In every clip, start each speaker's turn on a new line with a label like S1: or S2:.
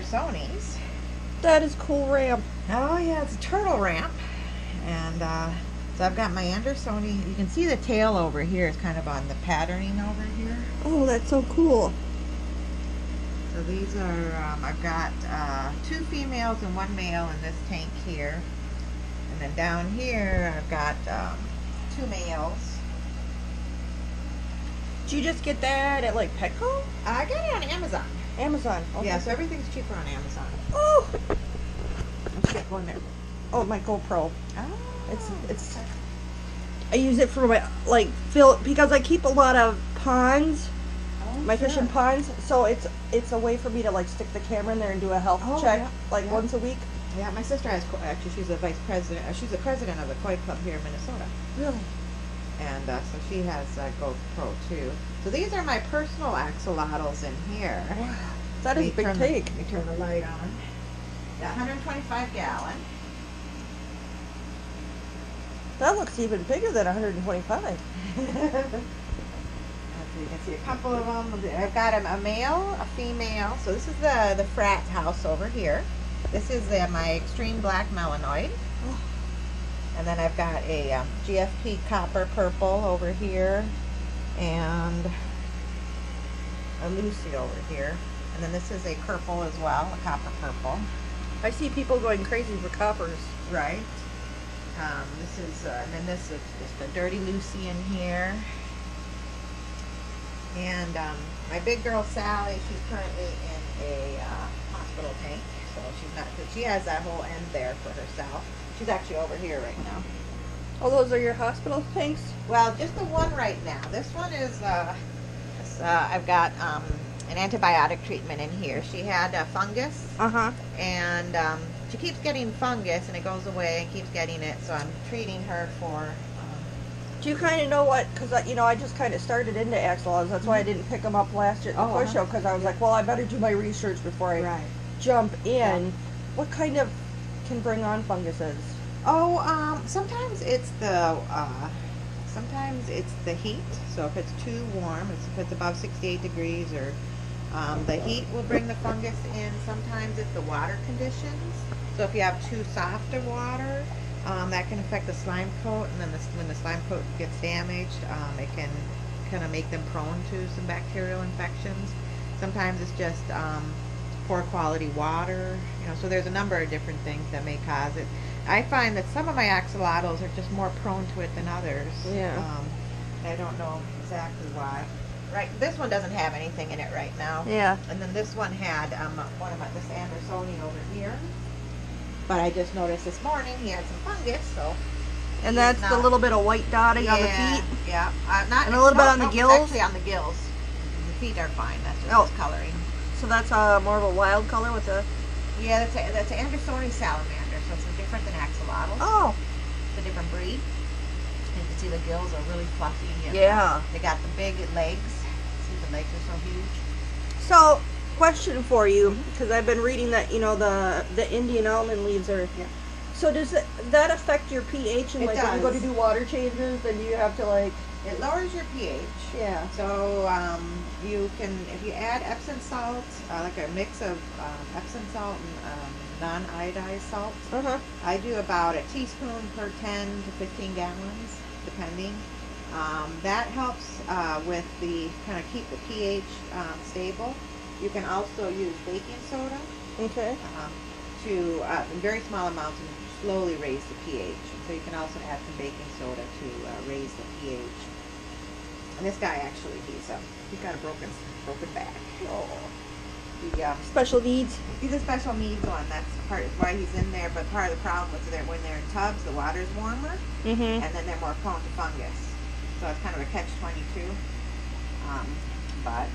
S1: Andersoni's.
S2: That is cool ramp.
S1: Oh yeah, it's a turtle ramp. And so I've got my Andersoni. You can see the tail over here is kind of on the patterning over here.
S2: Oh, that's so cool.
S1: So these are, I've got 2 females and 1 male in this tank here. And then down here I've got 2 males.
S2: Did you just get that at like Petco?
S1: I got it on Amazon.
S2: Amazon. Okay.
S1: Yeah, so everything's cheaper on Amazon.
S2: Oh!
S1: Let's get one there.
S2: Oh, my GoPro.
S1: Oh.
S2: It's. I use it for my because I keep a lot of ponds, my fishing ponds. So it's a way for me to like stick the camera in there and do a health check once a week.
S1: Yeah, my sister has actually she's a vice president. She's the president of the koi club here in Minnesota.
S2: Really?
S1: And so she has GoPro too. So these are my personal axolotls in here.
S2: Wow, that is a big tank.
S1: Let me turn the light on. Yeah, 125 gallon.
S2: That looks even bigger than 125.
S1: You can see a couple of them. I've got a male, a female. So this is the frat house over here. This is my extreme black melanoid.
S2: Oh.
S1: And then I've got a GFP copper purple over here. And a Lucy over here. And then this is a purple as well, a copper purple.
S2: I see people going crazy for coppers.
S1: Right. This is, and then this is just a dirty Lucy in here. And my big girl Sally, she's currently in a hospital tank, so she's not. She has that whole end there for herself. She's actually over here right now.
S2: Oh, those are your hospital tanks?
S1: Well, just the one right now. This one is. I've got an antibiotic treatment in here. She had fungus. And she keeps getting fungus and it goes away and keeps getting it, so I'm treating her for
S2: do you kind of know what, because I just kind of started into axolotls, that's why I didn't pick them up last year at the koi show, because I was like, well, I better do my research before I jump in. What kind of can bring on funguses?
S1: Oh, sometimes it's the heat. So if it's too warm, if it's above 68 degrees, or the heat will bring the fungus in. Sometimes it's the water conditions. So if you have too soft of water, that can affect the slime coat, and then when the slime coat gets damaged, it can kind of make them prone to some bacterial infections. Sometimes it's just poor quality water, so there's a number of different things that may cause it. I find that some of my axolotls are just more prone to it than others.
S2: Yeah.
S1: I don't know exactly why. Right, this one doesn't have anything in it right now.
S2: Yeah.
S1: And then this one had one of this Andersoni over here. But I just noticed this morning he had some fungus, so.
S2: And that's the little bit of white dotting on the feet?
S1: Yeah.
S2: And a little bit on the gills?
S1: Actually on the gills. The feet are fine. That's just his coloring.
S2: So that's more of a wild color with the...
S1: Yeah, that's an Andersoni salamander, so it's different than axolotl.
S2: Oh.
S1: It's a different breed. You can see the gills are really fluffy. And,
S2: yeah.
S1: They got the big legs. See, the legs are so huge.
S2: So, question for you, because I've been reading that, the Indian almond leaves are...
S1: Yeah.
S2: So does that affect your pH? And when you go to do water changes, then you have to
S1: It lowers your pH.
S2: Yeah.
S1: So you can, if you add Epsom salt, like a mix of Epsom salt and non-iodized salt. I do about a teaspoon per 10 to 15 gallons, depending. That helps with the kind of keep the pH stable. You can also use baking soda.
S2: Okay.
S1: To in very small amounts and slowly raise the pH. So you can also add some baking soda to raise the pH. And this guy actually, he's got a broken back.
S2: Oh.
S1: He,
S2: special needs.
S1: He's a special needs one. That's part of why he's in there. But part of the problem is that when they're in tubs, the water's warmer, and then they're more prone to fungus. So it's kind of a catch-22. But.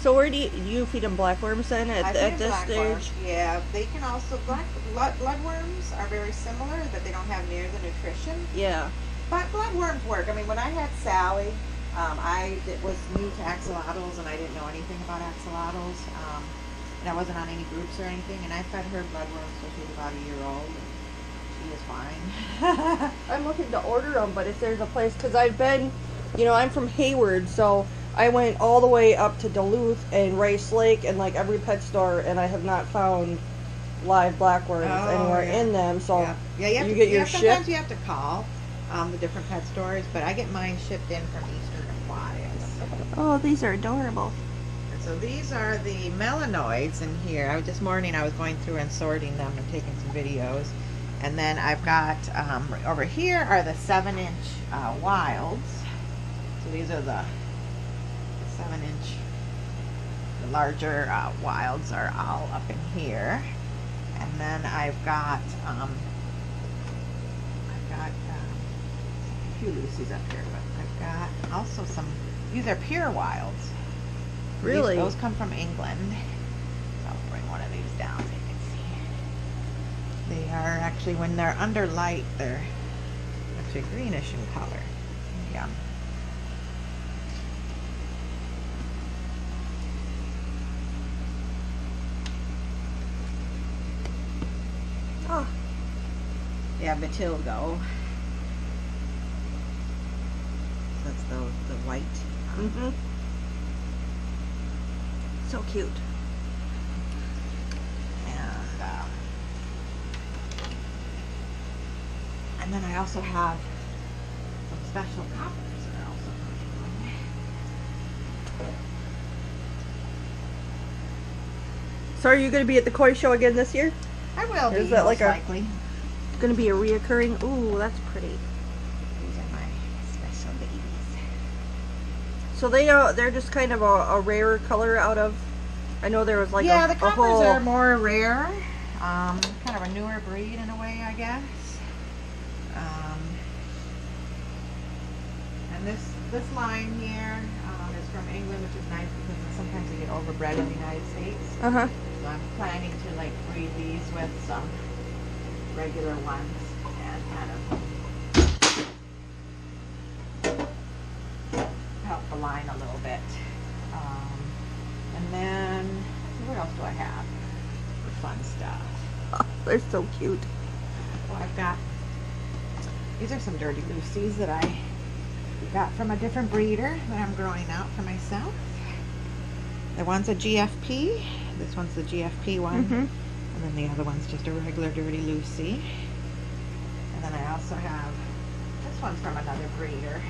S2: So where do you feed them blackworms then at this stage?
S1: Yeah, they can also bloodworms are very similar, but they don't have near the nutrition.
S2: Yeah.
S1: But bloodworms work. I mean, when I had Sally, I was new to axolotls and I didn't know anything about axolotls, and I wasn't on any groups or anything. And I fed her bloodworms till she was about a year old, and she was fine.
S2: I'm looking to order them, but if there's a place, because I've been, I'm from Hayward, so I went all the way up to Duluth and Rice Lake and like every pet store, and I have not found live blackworms anywhere in them. So you get your ship.
S1: Sometimes you have to call the different pet stores, but I get mine shipped in from Eastern Aquatics.
S2: Oh, these are adorable.
S1: So these are the melanoids in here. This morning I was going through and sorting them and taking some videos. And then I've got, over here are the 7-inch wilds. So these are the 7-inch, the larger wilds are all up in here. And then I've got a few Lucy's up here, but I've got also some, these are pure wilds.
S2: Really?
S1: Those come from England. So I'll bring one of these down so you can see. They are actually, when they're under light, they're actually greenish in color. Yeah.
S2: Oh.
S1: Yeah, Vitilgo. So that's the white.
S2: Mm-hmm. So cute.
S1: And then I also have some special coppers that are also coming.
S2: So are you going to be at the koi show again this year?
S1: I will be,
S2: is that
S1: most
S2: like
S1: likely.
S2: Going to be a reoccurring? Ooh, that's pretty.
S1: These are my special babies.
S2: So they're just kind of a rarer color out of. I know there was like
S1: the
S2: a
S1: coppers
S2: whole.
S1: are more rare, kind of a newer breed in a way, I guess. And this line here is from England, which is nice because sometimes they get overbred in the United States.
S2: So
S1: I'm planning to like breed these with some regular ones and kind of help the line a little bit. And then, what else do I have for fun stuff?
S2: Oh, they're so cute.
S1: Well, I've got, these are some Dirty Lucies that I got from a different breeder that I'm growing out for myself. The one's a GFP. This one's the GFP one. And then the other one's just a regular Dirty Lucy. And then I also have, this one's from another breeder.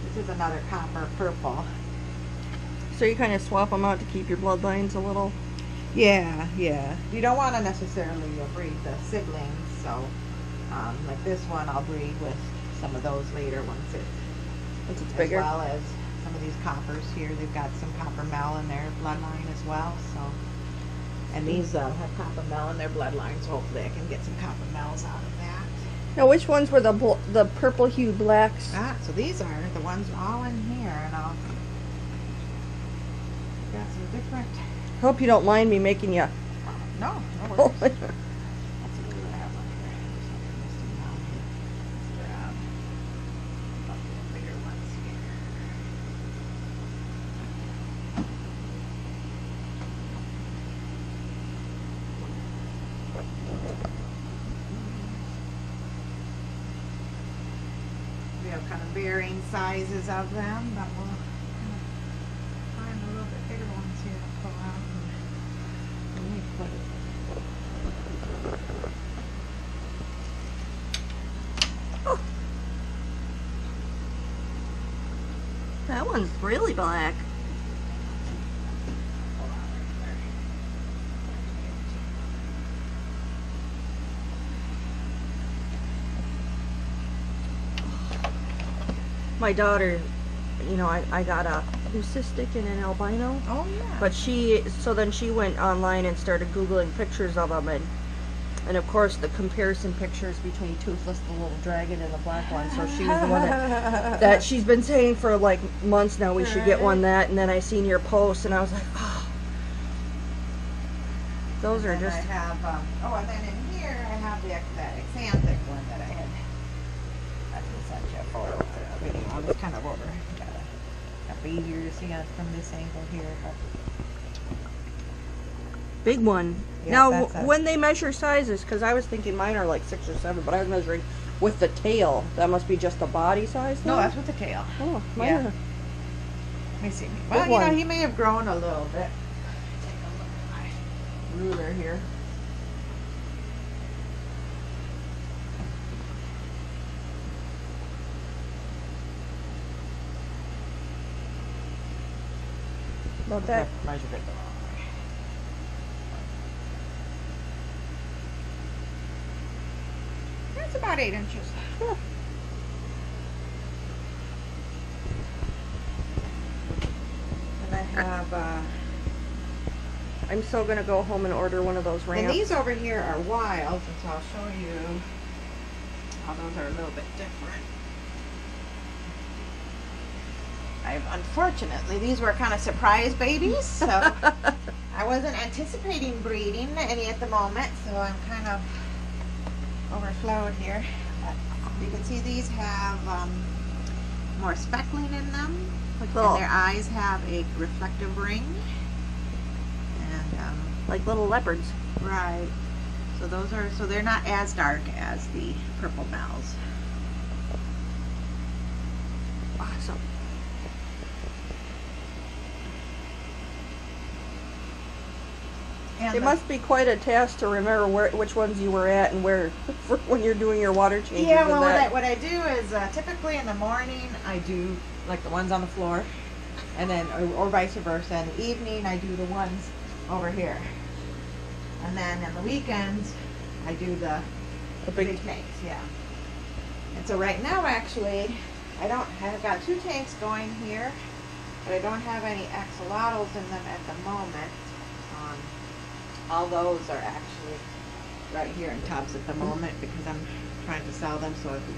S1: This is another copper purple.
S2: So you kind of swap them out to keep your bloodlines a little.
S1: Yeah. You don't want to necessarily breed the siblings, so like this one I'll breed with some of those later once it's bigger. As well as some of these coppers here, they've got some copper mel in their bloodline as well. So, and these have copper mel in their bloodline, so hopefully I can get some copper mels out of that.
S2: Now, which ones were the purple hue blacks?
S1: So these are the ones all in here, and I'll got some different.
S2: Hope you don't mind me making you.
S1: No worries. Let's see what I have on here. There's something down here. Let's grab a couple of bigger ones here. We have kind of varying sizes of them, but we'll find a little bit bigger ones here to pull out. And let me put it.
S2: Oh. That one's really black. My daughter, you know, I got a leucistic and an albino.
S1: Oh yeah.
S2: But then she went online and started Googling pictures of them, and of course the comparison pictures between Toothless, the little dragon, and the black one. So she was the one that she's been saying for like months now we should get one that, and then I seen your post and I was like, oh, those are just.
S1: I have, and then in here I have that axanthic one that I had. I just sent you a photo of a video. I was kind of over. Got be easier to see us from this angle here, but.
S2: Big one.
S1: Yeah,
S2: now, when they measure sizes, because I was thinking mine are like 6 or 7, but I was measuring with the tail. That must be just the body size.
S1: No,
S2: then?
S1: that's with the tail.
S2: Oh, mine are.
S1: Let me see. Well, you know, he may have grown a little bit. Take a look at my ruler here.
S2: About that.
S1: Measured it the wrong way. That's about 8 inches.
S2: Yeah.
S1: And I have,
S2: I'm still gonna go home and order one of those ramps.
S1: and these over here are wild, and so I'll show you how those are a little bit different. Unfortunately, these were kind of surprise babies, so I wasn't anticipating breeding any at the moment, so I'm kind of overflowed here. But you can see these have more speckling in them,
S2: Like
S1: and their eyes have a reflective ring. And
S2: like little leopards.
S1: right, so those are, so they're not as dark as the purple bells.
S2: Awesome.
S1: And
S2: It must be quite a task to remember which ones you were at and where for when you're doing your water changes.
S1: yeah, well,
S2: and
S1: what I do is typically in the morning I do like the ones on the floor, and then or vice versa. In the evening I do the ones over here, and then in the weekends I do the big tanks. Yeah. And so right now, actually, I've got 2 tanks going here, but I don't have any axolotls in them at the moment. All those are actually right here in tubs at the moment because I'm trying to sell them. So if